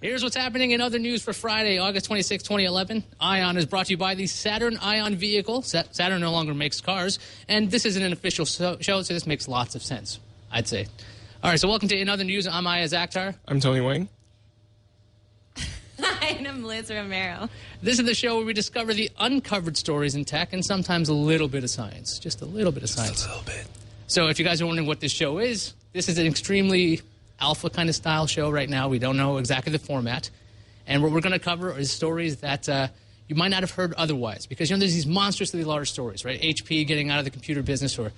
Here's what's happening in other news for Friday, August 26, 2011. Ion is brought to you by the Saturn Ion vehicle. Saturn no longer makes cars, and this isn't an official show, so this makes lots of sense, I'd say. All right, so welcome to In Other News. I'm Iyaz Akhtar. I'm Tony Wang. Hi, and I'm Liz Romero. This is the show where we discover the uncovered stories in tech and sometimes a little bit of science. Just a little bit of science. Just a little bit. So if you guys are wondering what this show is, this is an extremely alpha kind of style show right now. We don't know exactly the format. And what we're going to cover is stories that you might not have heard otherwise. Because, there's these monstrously large stories, right? HP getting out of the computer business or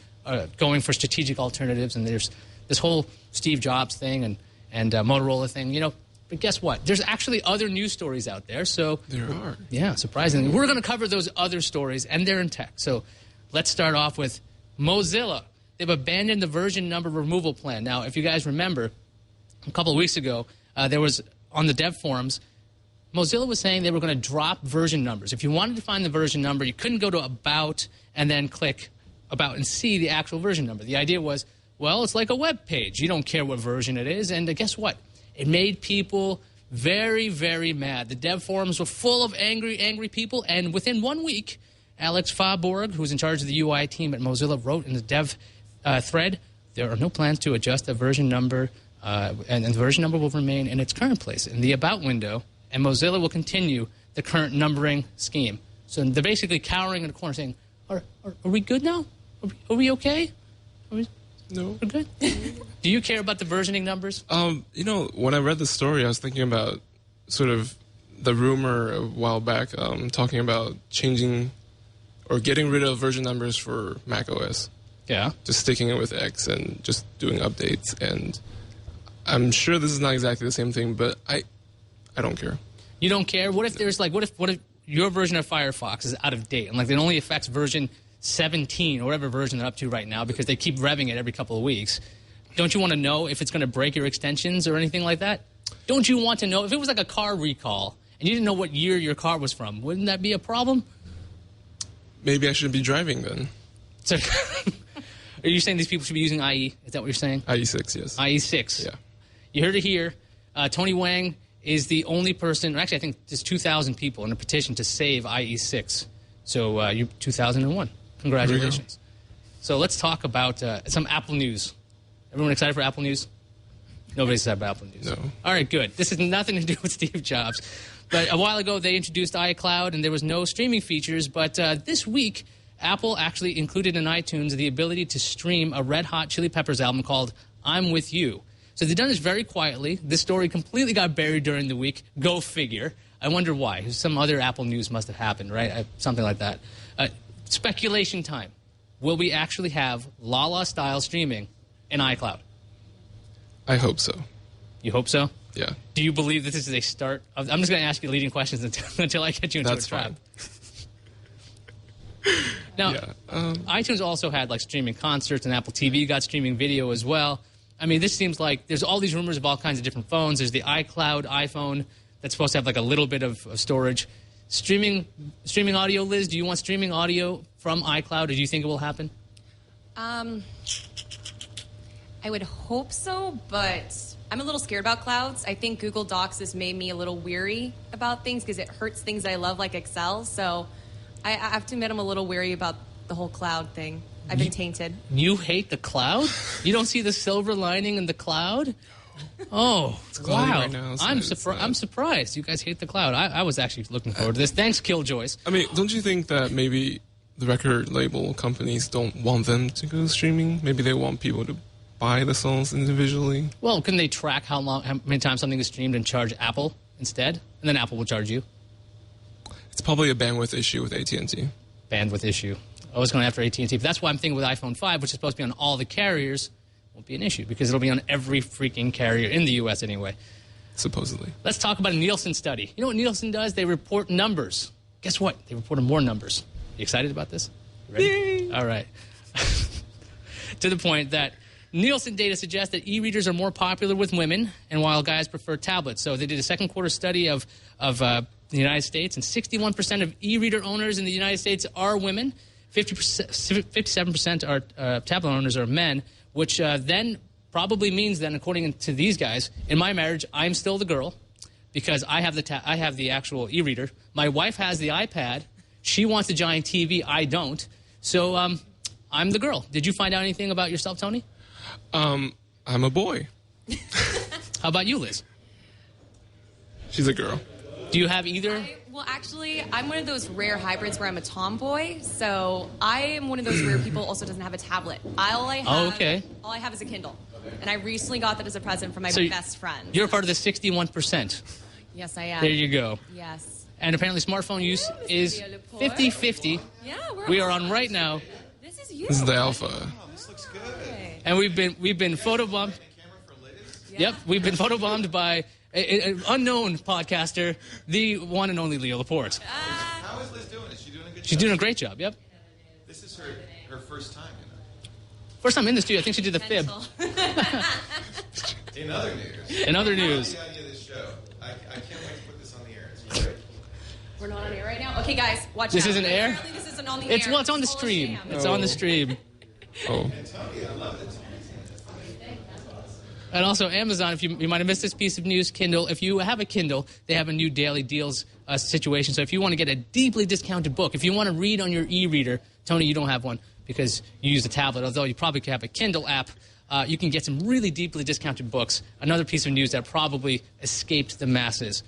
going for strategic alternatives. And there's this whole Steve Jobs thing and Motorola thing, But guess what? There's actually other news stories out there. So there are. Yeah, surprisingly. We're going to cover those other stories, and they're in tech. So let's start off with Mozilla. They've abandoned the version number removal plan. Now, if you guys remember, a couple of weeks ago, there was, on the dev forums, Mozilla was saying they were going to drop version numbers. If you wanted to find the version number, you couldn't go to About and then click About and see the actual version number. The idea was, well, it's like a web page. You don't care what version it is. And guess what? It made people very, very mad. The dev forums were full of angry people. And within 1 week, Alex Faborg, who's in charge of the UI team at Mozilla, wrote in the dev thread, there are no plans to adjust the version number, and the version number will remain in its current place in the About window, and Mozilla will continue the current numbering scheme. So they're basically cowering in the corner saying, are we good now? Are we okay? No. We're good? Do you care about the versioning numbers? When I read the story, I was thinking about sort of the rumor a while back talking about changing or getting rid of version numbers for macOS. Yeah. Just sticking it with X and just doing updates. And I'm sure this is not exactly the same thing, but I don't care. You don't care? What if there's what if your version of Firefox is out of date and it only affects version 17 or whatever version they're up to right now because they keep revving it every couple of weeks? Don't you want to know if it's going to break your extensions or anything like that? Don't you want to know if it was like a car recall and you didn't know what year your car was from? Wouldn't that be a problem? Maybe I shouldn't be driving then. So, are you saying these people should be using IE? Is that what you're saying? IE6, yes. IE6. Yeah. You heard it here. Tony Wang is the only person, actually I think there's 2,000 people in a petition to save IE6. So you're 2001. Congratulations. So let's talk about some Apple news. Everyone excited for Apple news? Nobody's excited about Apple news. No. All right, good. This has nothing to do with Steve Jobs. But a while ago, they introduced iCloud, and there was no streaming features. But this week, Apple actually included in iTunes the ability to stream a Red Hot Chili Peppers album called I'm With You. So they've done this very quietly. This story completely got buried during the week. Go figure. I wonder why. Some other Apple news must have happened, right? Something like that. Speculation time. Will we actually have Lala-style streaming in iCloud? I hope so. You hope so? Yeah. Do you believe that this is a start? I'm just going to ask you leading questions until I get you into That's a trap. Fine. Now, yeah, iTunes also had streaming concerts, and Apple TV got streaming video as well. I mean, this seems like there's all these rumors of all kinds of different phones. There's the iCloud iPhone that's supposed to have a little bit of storage. Streaming audio, Liz, do you want streaming audio from iCloud, or do you think it will happen? I would hope so, but I'm a little scared about clouds. I think Google Docs has made me a little weary about things because it hurts things I love like Excel. So I have to admit I'm a little weary about the whole cloud thing. I've been tainted. You hate the cloud? You don't see the silver lining in the cloud? Oh, wow. Right now, so I'm surprised you guys hate the cloud. I was actually looking forward to this. Thanks, Killjoys. I mean, don't you think that maybe the record label companies don't want them to go streaming? Maybe they want people to buy the songs individually? Well, can they track how many times something is streamed and charge Apple instead? And then Apple will charge you? It's probably a bandwidth issue with AT&T. Bandwidth issue. I was going after AT&T. But that's why I'm thinking with iPhone 5, which is supposed to be on all the carriers, won't be an issue because it'll be on every freaking carrier in the U.S. anyway. Supposedly. Let's talk about a Nielsen study. You know what Nielsen does? They report numbers. Guess what? They reported more numbers. You excited about this? You ready? Yay. All right. To the point that Nielsen data suggests that e-readers are more popular with women, and while guys prefer tablets. So they did a second quarter study of the United States, and 61% of e-reader owners in the United States are women. 57% are tablet owners are men, which then probably means then, according to these guys, in my marriage, I'm still the girl. because I have the actual e-reader. My wife has the iPad. She wants a giant TV. I don't. So I'm the girl. Did you find out anything about yourself, Tony? I'm a boy. How about you, Liz? She's a girl. Do you have either? Well, actually, I'm one of those rare hybrids where I'm a tomboy. So I am one of those rare people also doesn't have a tablet. All I have is a Kindle. And I recently got that as a present from my best friend. You're part of the 61%. Yes, I am. There you go. Yes. And apparently smartphone use is 50-50. Yeah, we are on right now. This is you. This is the alpha. This looks good. And we've been photobombed. Yep, we've been photobombed by an unknown podcaster, the one and only Leo Laporte. How is Liz doing? Is she doing a good job? She's doing a great job, yep. This is her first time, First time in the studio. I think she did the fib. In other news. In other news. The idea of this show. I can't wait to put this on the air. It's great. We're not on air right now? Okay, guys, watch This out. isn't air? Apparently this isn't on the It's air. well, it's on the Full of stream. sham. It's on the stream. Oh. And Tony, I love it. And also Amazon, if you might have missed this piece of news, Kindle. If you have a Kindle, they have a new daily deals situation. So if you want to get a deeply discounted book, if you want to read on your e-reader, Tony, you don't have one because you use a tablet, although you probably could have a Kindle app. You can get some really deeply discounted books. Another piece of news that probably escaped the masses.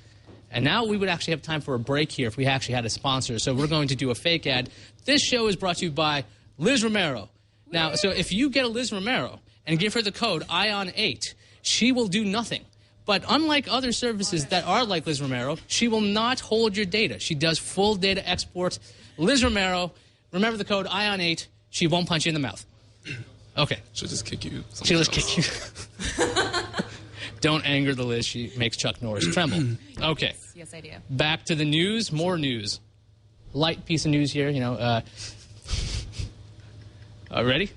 And now we would actually have time for a break here if we actually had a sponsor. So we're going to do a fake ad. This show is brought to you by Liz Romero. Now, so if you get a Liz Romero and give her the code ION8, she will do nothing. But unlike other services that are like Liz Romero, she will not hold your data. She does full data export. Liz Romero, remember the code ION8, she won't punch you in the mouth. Okay. She'll just kick you. She'll just kick you. Don't anger the Liz. She makes Chuck Norris tremble. Okay. Yes, I do. Back to the news. More news. Light piece of news here. Ready?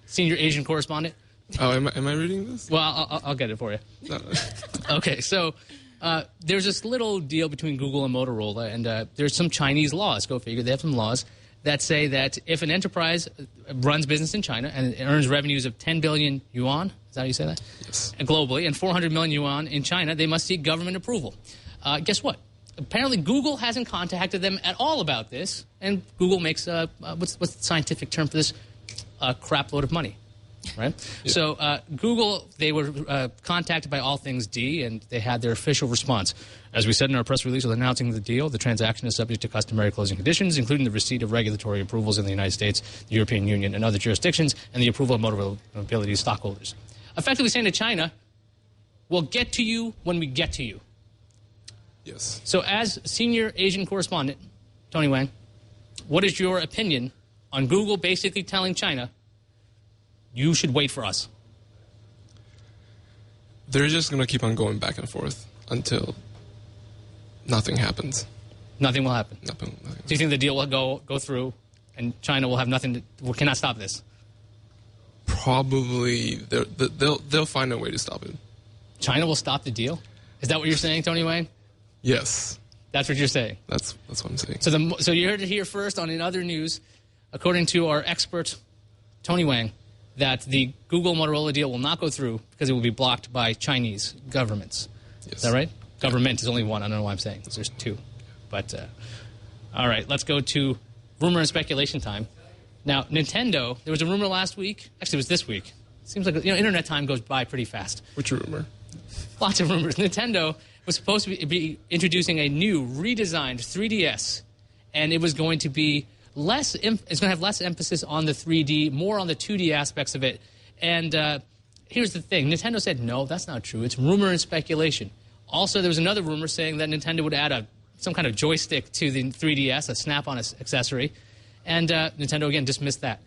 Senior Asian correspondent. Oh, am I reading this? Well, I'll get it for you. No. Okay, so there's this little deal between Google and Motorola, and there's some Chinese laws. Go figure. They have some laws that say that if an enterprise runs business in China and it earns revenues of 10 billion yuan, is that how you say that? Yes. And globally, and 400 million yuan in China, they must seek government approval. Guess what? Apparently, Google hasn't contacted them at all about this, and Google makes what's the scientific term for this? A crap load of money. Right? Yeah. So Google, they were contacted by All Things D, and they had their official response. As we said in our press release announcing the deal, the transaction is subject to customary closing conditions, including the receipt of regulatory approvals in the United States, the European Union, and other jurisdictions, and the approval of Mobility stockholders. Effectively saying to China, we'll get to you when we get to you. Yes. So as senior Asian correspondent, Tony Wang, what is your opinion on Google basically telling China, you should wait for us? They're just going to keep on going back and forth until nothing happens. Nothing will happen. Nothing. Do you think the deal will go through and China will have nothing cannot stop this? Probably they'll find a way to stop it. China will stop the deal? Is that what you're saying, Tony Wang? Yes. That's what you're saying? That's what I'm saying. So you heard it here first on In Other News, according to our expert, Tony Wang, that the Google-Motorola deal will not go through because it will be blocked by Chinese governments. Yes. Is that right? Government is only one. I don't know why I'm saying this. There's two. But, all right, let's go to rumor and speculation time. Now, Nintendo, there was a rumor last week. Actually, it was this week. Seems like, internet time goes by pretty fast. Which rumor? Lots of rumors. Nintendo was supposed to be introducing a new, redesigned 3DS, and it was going to be it's going to have less emphasis on the 3D, more on the 2D aspects of it. And here's the thing. Nintendo said, no, that's not true. It's rumor and speculation. Also, there was another rumor saying that Nintendo would add some kind of joystick to the 3DS, a snap-on accessory. And Nintendo, again, dismissed that.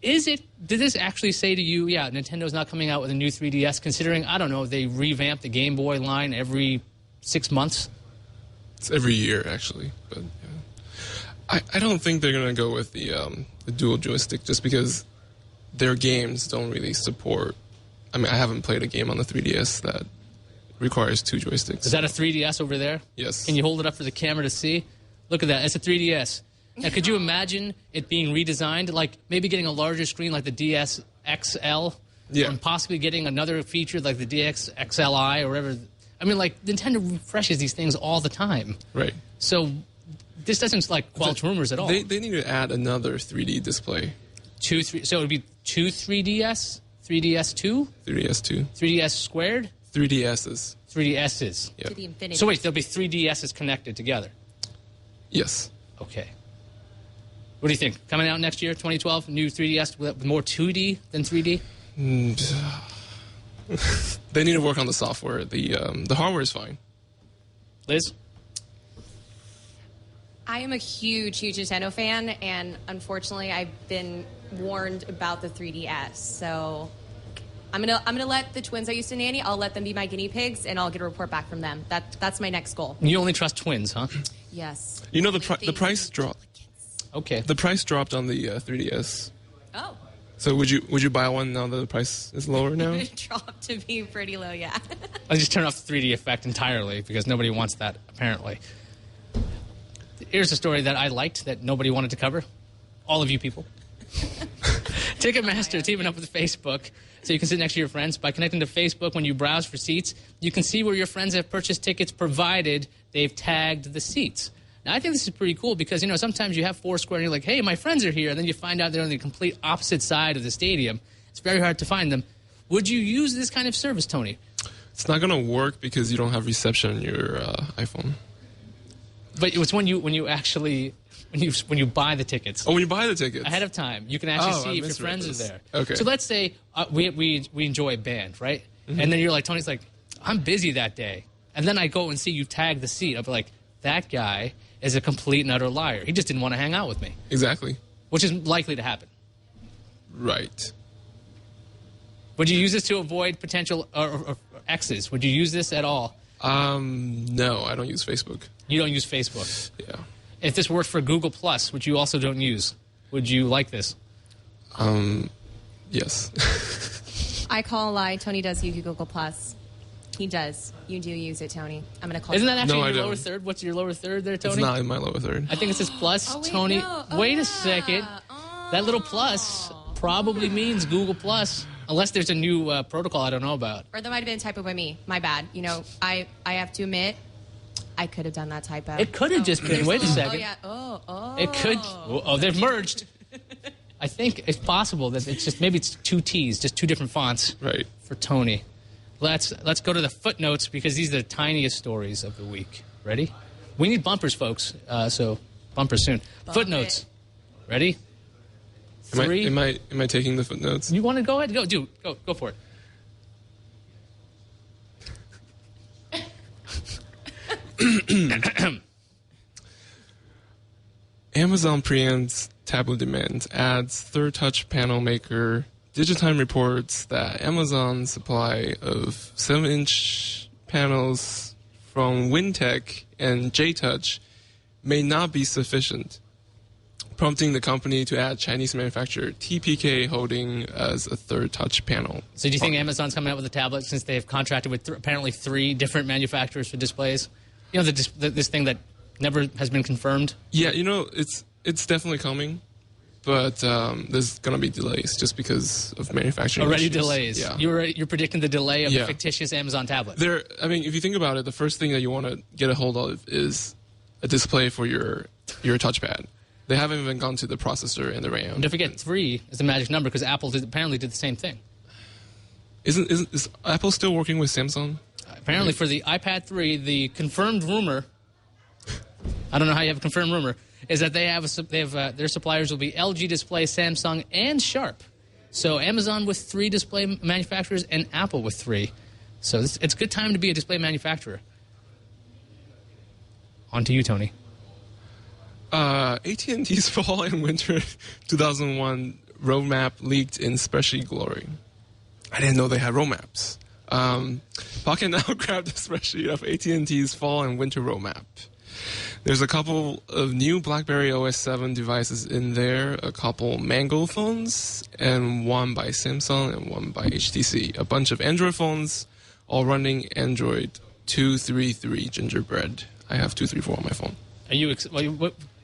Did this actually say to you, yeah, Nintendo's not coming out with a new 3DS, considering, I don't know, they revamp the Game Boy line every 6 months? It's every year, actually. But yeah. I don't think they're going to go with the dual joystick just because their games don't really support. I mean, I haven't played a game on the 3DS that requires two joysticks. Is that a 3DS over there? Yes. Can you hold it up for the camera to see? Look at that. It's a 3DS. Now, could you imagine it being redesigned, like maybe getting a larger screen like the DS XL? Yeah. And possibly getting another feature like the DX XLI or whatever. I mean, like, Nintendo refreshes these things all the time. Right. So this doesn't, like, quelch rumors at all. They need to add another 3D display. So it would be 2 3DS? 3DS2? 3DS2. 3DS squared? 3DSs. 3DSs. Yep. To the infinity. So wait, there'll be 3DSs connected together. Yes. Okay. What do you think? Coming out next year, 2012, new 3DS with more 2D than 3D? They need to work on the software. The hardware is fine. Liz? I am a huge Nintendo fan, and unfortunately, I've been warned about the 3DS. So I'm gonna let the twins I used to nanny. I'll let them be my guinea pigs, and I'll get a report back from them. That's my next goal. You only trust twins, huh? Yes. You know, the price dropped. Okay. The price dropped on the 3DS. Oh. So would you buy one now that the price is lower now? It dropped to be pretty low, yeah. I'll just turn off the 3D effect entirely because nobody wants that, apparently. Here's a story that I liked that nobody wanted to cover. All of you people. Ticketmaster teaming up with Facebook so you can sit next to your friends. By connecting to Facebook when you browse for seats, you can see where your friends have purchased tickets provided they've tagged the seats. Now, I think this is pretty cool because, sometimes you have Foursquare and you're like, hey, my friends are here. And then you find out they're on the complete opposite side of the stadium. It's very hard to find them. Would you use this kind of service, Tony? It's not going to work because you don't have reception on your iPhone. But it's when you buy the tickets. Oh, when you buy the tickets Ahead of time, you can actually see if your friends are there. Okay. So let's say we enjoy a band, right? Mm-hmm. And then you're like, Tony's like, I'm busy that day. And then I go and see you tag the seat. I'll be like, that guy is a complete and utter liar. He just didn't want to hang out with me. Exactly. Which is likely to happen. Right. Would you use this to avoid potential or exes? Would you use this at all? No, I don't use Facebook. You don't use Facebook? Yeah. If this worked for Google+, which you also don't use, would you like this? Yes. I call a lie. Tony does use Google+. He does. You do use it, Tony. I'm going to call Isn't that actually No, I your lower don't. third? What's your lower third there, Tony? It's not in my lower third. I think it says plus. Oh, wait, Tony, no. wait yeah. a second. That little plus probably means Google+, unless there's a new protocol I don't know about. Or that might have been a typo by me. My bad. I have to admit, I could have done that typo. It could have just been. Wait a second. Oh, yeah. Oh. It could. Oh, they've merged. I think it's possible that it's two T's, just two different fonts. Right. For Tony. Let's go to the footnotes because these are the tiniest stories of the week. Ready? We need bumpers, folks. So bumpers soon. Bump Footnotes. it. Ready? Three. Am I taking the footnotes? You want to go ahead? Go for it. Amazon preempts tablet demand, adds third touch panel maker. Digitime reports that Amazon's supply of 7-inch panels from Wintech and JTouch may not be sufficient, prompting the company to add Chinese manufacturer TPK Holding as a third touch panel. So do you think Amazon's coming out with a tablet since they've contracted with apparently 3 different manufacturers for displays? This thing that never has been confirmed? Yeah, it's definitely coming. But there's going to be delays just because of manufacturing Already issues. delays. Yeah. You're predicting the delay of a fictitious Amazon tablet. If you think about it, the first thing that you want to get a hold of is a display for your touchpad. They haven't even gone to the processor and the RAM. And don't forget, 3 is the magic number because Apple apparently did the same thing. Is Apple still working with Samsung? Apparently for the iPad 3, the confirmed rumor, I don't know how you have a confirmed rumor, is that their suppliers will be LG Display, Samsung, and Sharp. So Amazon with 3 display manufacturers and Apple with 3. So it's a good time to be a display manufacturer. On to you, Tony. AT&T's fall and winter 2001 roadmap leaked in spreadsheet glory. I didn't know they had roadmaps. Pocket now grabbed a spreadsheet of AT&T's fall and winter roadmap. There's a couple of new BlackBerry OS 7 devices in there, a couple Mango phones, and one by Samsung and one by HTC. A bunch of Android phones, all running Android 2.3.3 Gingerbread. I have 2.3.4 on my phone. Are you?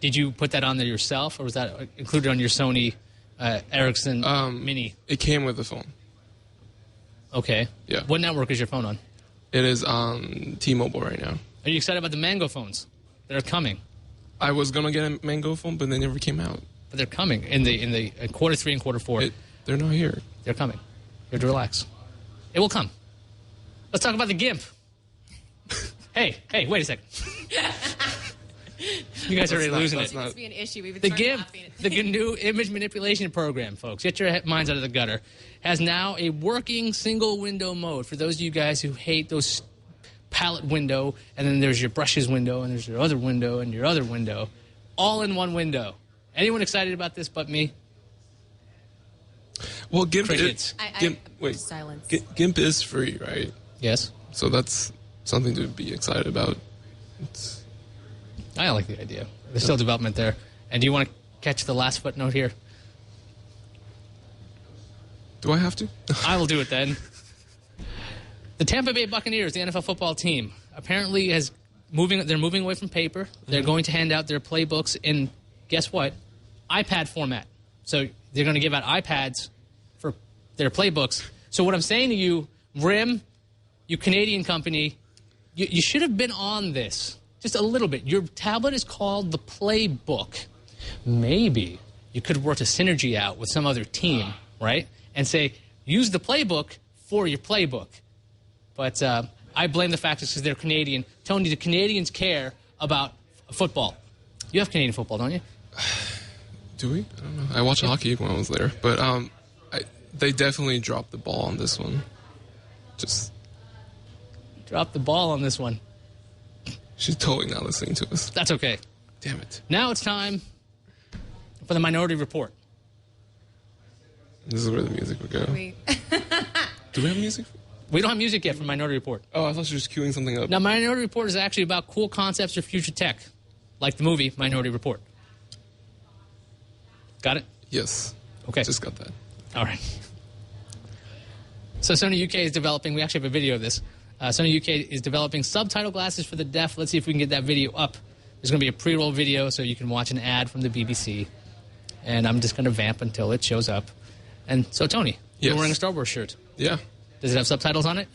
Did you put that on there yourself, or was that included on your Sony Ericsson Mini? It came with the phone. Okay. Yeah. What network is your phone on? It is on T-Mobile right now. Are you excited about the Mango phones that are coming? I was gonna get a Mango phone, but they never came out. But they're coming in the quarter 3 and quarter 4. They're not here. They're coming. You have to relax. It will come. Let's talk about the GIMP. Hey, wait a second. You guys are already losing it. It must be an issue. We've The been GIMP, laughing. the new image manipulation program, folks, get your minds out of the gutter, has now a working single window mode. For those of you guys who hate those palette window, and then there's your brushes window, and there's your other window, and your other window, all in one window. Anyone excited about this but me? Well, GIMP Crickets. Silence. GIMP is free, right? Yes. So that's something to be excited about. I like the idea. There's still development there. And do you want to catch the last footnote here? Do I have to? I will do it then. The Tampa Bay Buccaneers, the NFL football team, apparently they're moving away from paper. They're going to hand out their playbooks in, guess what, iPad format. So they're going to give out iPads for their playbooks. So what I'm saying to you, RIM, you Canadian company, you should have been on this just a little bit. Your tablet is called the Playbook. Maybe you could have worked a synergy out with some other team, right? And say, use the Playbook for your Playbook. But I blame the fact because they're Canadian. Tony, the Canadians care about football. You have Canadian football, don't you? Do we? I don't know. I watched hockey when I was there. But they definitely dropped the ball on this one. Just Drop the ball on this one. she's totally not listening to us. That's okay. Damn it. Now it's time for the Minority Report. This is where the music would go. Wait. Do we have music? We don't have music yet for Minority Report. Oh, I thought you were just queuing something up. Now, Minority Report is actually about cool concepts or future tech, like the movie Minority Report. Got it? Yes. Okay. Just got that. All right. So Sony UK is developing, we actually have a video of this. Sony UK is developing subtitle glasses for the deaf. Let's see if we can get that video up. There's going to be a pre-roll video so you can watch an ad from the BBC. And I'm just going to vamp until it shows up. And so, Tony, you're Yes. wearing a Star Wars shirt. Yeah. Does it have subtitles on it?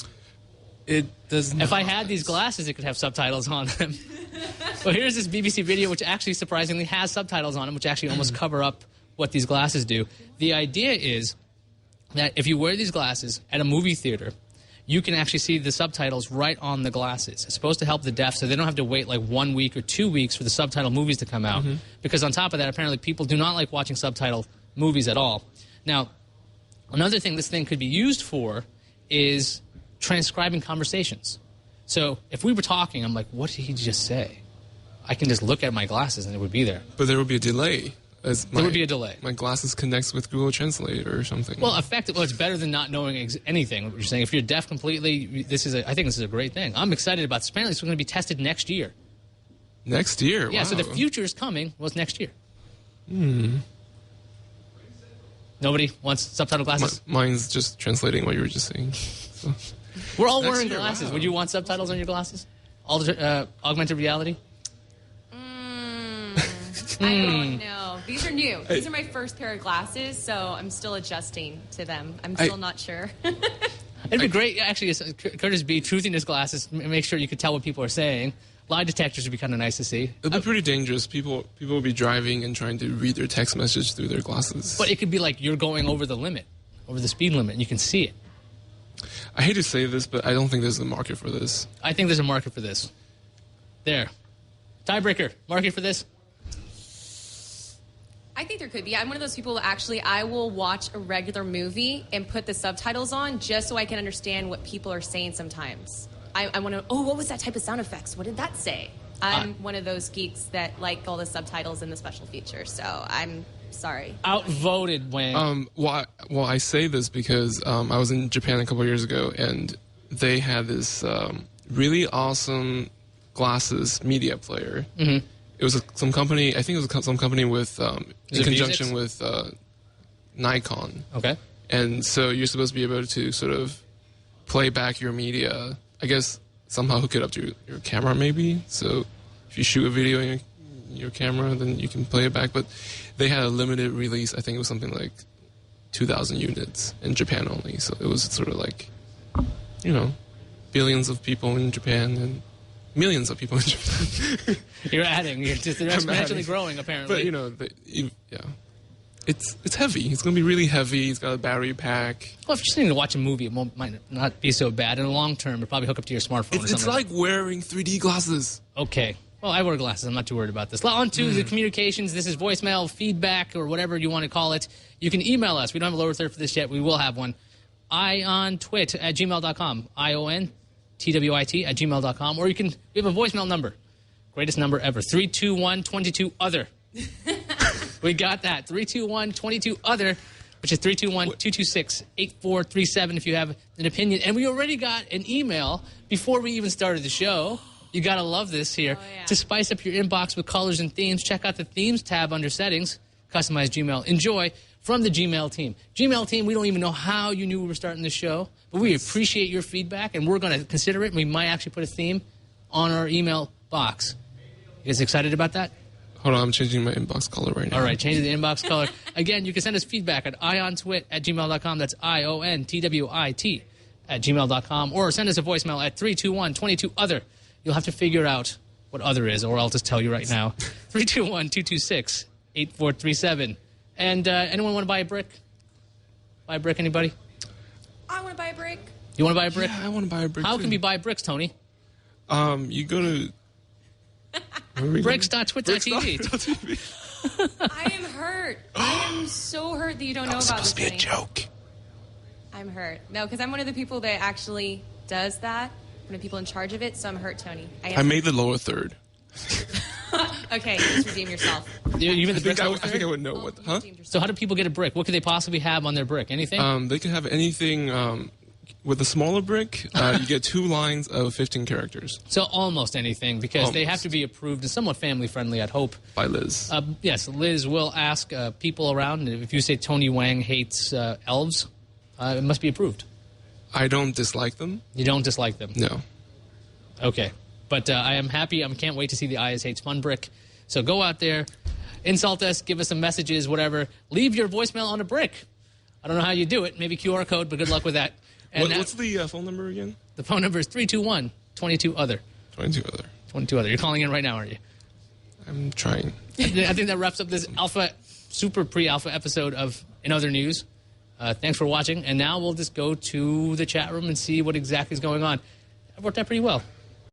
It does not. If I had these glasses, it could have subtitles on them. Well, here's this BBC video, which actually surprisingly has subtitles on them, which actually almost cover up what these glasses do. The idea is that if you wear these glasses at a movie theater, you can actually see the subtitles right on the glasses. It's supposed to help the deaf so they don't have to wait like 1 week or 2 weeks for the subtitle movies to come out. Because on top of that, apparently people do not like watching subtitle movies at all. Now, another thing this thing could be used for is transcribing conversations. So if we were talking, I'm like, what did he just say? I can just look at my glasses and it would be there. But there would be a delay. There would be a delay. My glasses connects with Google Translate or something. Well, effectively, it's better than not knowing anything. What you're saying, if you're deaf completely, I think this is a great thing. I'm excited about this. Apparently, it's going to be tested next year. Next year? Yeah, wow. so the future is coming. Well, it's next year. Nobody wants subtitle glasses? Mine's just translating what you were just saying. So. We're all Next wearing year, glasses. wow. Would you want subtitles on your glasses? Augmented reality? I don't know. These are new. These are my first pair of glasses, so I'm still adjusting to them. I'm still not sure. It'd be great, actually, Curtis B. truthing his glasses, make sure you could tell what people are saying. Lie detectors would be kind of nice to see. It'd be pretty dangerous. People will be driving and trying to read their text message through their glasses. But it could be like you're going over the limit, over the speed limit, and you can see it. I hate to say this, but I don't think there's a market for this. I think there's a market for this. There. Tiebreaker. Market for this? I think there could be. I'm one of those people that actually I will watch a regular movie and put the subtitles on just so I can understand what people are saying sometimes. I want to, what was that type of sound effects? What did that say? I'm one of those geeks that like all the subtitles and the special features, so I'm sorry. Outvoted, Wang. Well, I say this because I was in Japan a couple of years ago, and they had this really awesome glasses media player. Mm-hmm. It was some company, I think it was some company with, in conjunction with Nikon. Okay. And so you're supposed to be able to sort of play back your media, I guess somehow hook it up to your camera maybe. So if you shoot a video in your camera, then you can play it back. But they had a limited release. I think it was something like 2,000 units in Japan only. So it was sort of like, billions of people in Japan and millions of people in Japan. You're adding. They're exponentially adding. growing, apparently. But, you know, yeah. It's heavy. It's going to be really heavy. It's got a battery pack. Well, if you're just needing to watch a movie, it might not be so bad. In the long term, it'll probably hook up to your smartphone or something. It's like wearing 3D glasses. Okay. Well, I wear glasses. I'm not too worried about this. On to the communications. This is voicemail, feedback, or whatever you want to call it. You can email us. We don't have a lower third for this yet. We will have one. iontwit@gmail.com. IONTWIT@gmail.com. Or we have a voicemail number. Greatest number ever. 321-22-OTHER. We got that. 321-22-OTHER, which is 321-226-8437 if you have an opinion. And we already got an email before we even started the show. You got to love this here. Oh, yeah. To spice up your inbox with colors and themes, check out the Themes tab under Settings. Customize Gmail. Enjoy from the Gmail team. Gmail team, we don't even know how you knew we were starting the show, but we appreciate your feedback, and we're going to consider it. And we might actually put a theme on our email box. You guys excited about that? Hold on, I'm changing my inbox color right now. All right, changing the inbox color. Again, you can send us feedback at iontwit@gmail.com. That's IONTWIT@gmail.com. Or send us a voicemail at 321-22-OTHER. You'll have to figure out what other is, or I'll just tell you right now. 321-226-8437. And anyone want to buy a brick? Buy a brick, anybody? I want to buy a brick. You want to buy a brick? Yeah, I want to buy a brick. How too. can we buy bricks, Tony? You go to Bricks.twit.tv. I am hurt. I am so hurt that you don't know about this. Supposed to be a joke. I'm hurt. No, because I'm one of the people that actually does that. One of the people in charge of it, so I'm hurt, Tony. I made the lower third. Okay, just redeem yourself. Even the I bricks think I would know what. Huh? So how do people get a brick? What could they possibly have on their brick? Anything? They can have anything. With a smaller brick, you get 2 lines of 15 characters. So almost anything, because they Almost. have to be approved and somewhat family-friendly, I'd hope. By Liz. Yes, Liz will ask people around. If you say Tony Wang hates elves, it must be approved. I don't dislike them. You don't dislike them? No. Okay. But I am happy. I can't wait to see the Iyaz Hates Fun brick. So go out there, insult us, give us some messages, whatever. Leave your voicemail on a brick. I don't know how you do it. Maybe QR code, but good luck with that. And What's the phone number again? The phone number is 321-22-OTHER. 22-OTHER. 22-OTHER. You're calling in right now, aren't you? I'm trying. I think that wraps up this super pre-alpha episode of In Other News. Thanks for watching. And now we'll just go to the chat room and see what exactly is going on. That worked out pretty well.